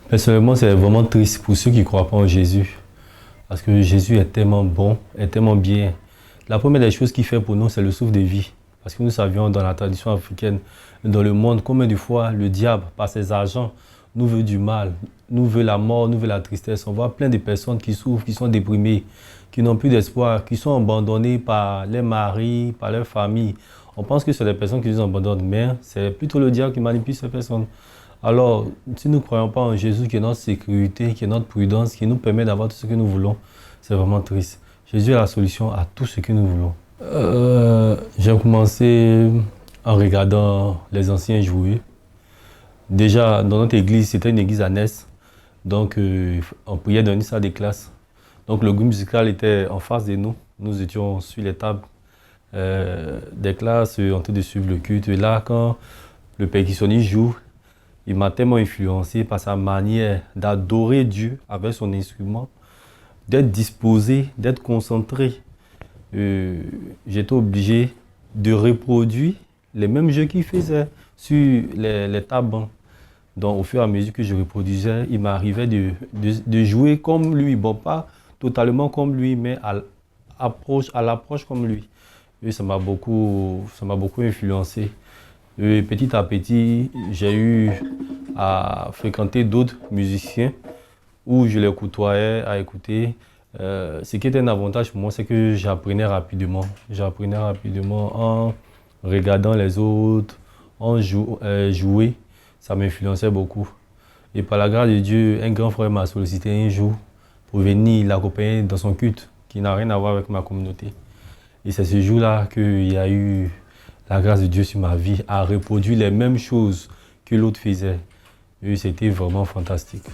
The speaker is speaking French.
Personnellement, c'est vraiment triste pour ceux qui ne croient pas en Jésus. Parce que Jésus est tellement bon, est tellement bien. La première des choses qu'il fait pour nous, c'est le souffle de vie. Parce que nous savions dans la tradition africaine, dans le monde, combien de fois le diable, par ses agents, nous veut du mal, nous veut la mort, nous veut la tristesse. On voit plein de personnes qui souffrent, qui sont déprimées, qui n'ont plus d'espoir, qui sont abandonnées par les maris, par leur famille. On pense que c'est les personnes qui nous abandonnent, mais c'est plutôt le diable qui manipule ces personnes. Alors, si nous ne croyons pas en Jésus, qui est notre sécurité, qui est notre prudence, qui nous permet d'avoir tout ce que nous voulons, c'est vraiment triste. Jésus est la solution à tout ce que nous voulons. J'ai commencé en regardant les anciens jouer. Déjà, dans notre église, c'était une église à Ness. Donc, on priait dans une salle de classe. Donc, le groupe musical était en face de nous. Nous étions sur les tables des classes en train de suivre le culte. Et là, quand le percussionniste joue, il m'a tellement influencé par sa manière d'adorer Dieu avec son instrument, d'être disposé, d'être concentré. J'étais obligé de reproduire les mêmes jeux qu'il faisait sur les tables. Donc, au fur et à mesure que je reproduisais, il m'arrivait de jouer comme lui. Bon, pas totalement comme lui, mais à l'approche comme lui. Et ça m'a beaucoup influencé. Et petit à petit, j'ai eu à fréquenter d'autres musiciens où je les côtoyais à écouter. Ce qui était un avantage pour moi, c'est que j'apprenais rapidement. J'apprenais rapidement en regardant les autres, jouer. Ça m'influençait beaucoup. Et par la grâce de Dieu, un grand frère m'a sollicité un jour pour venir l'accompagner dans son culte, qui n'a rien à voir avec ma communauté. Et c'est ce jour-là qu'il y a eu la grâce de Dieu sur ma vie, à reproduire les mêmes choses que l'autre faisait. Et c'était vraiment fantastique.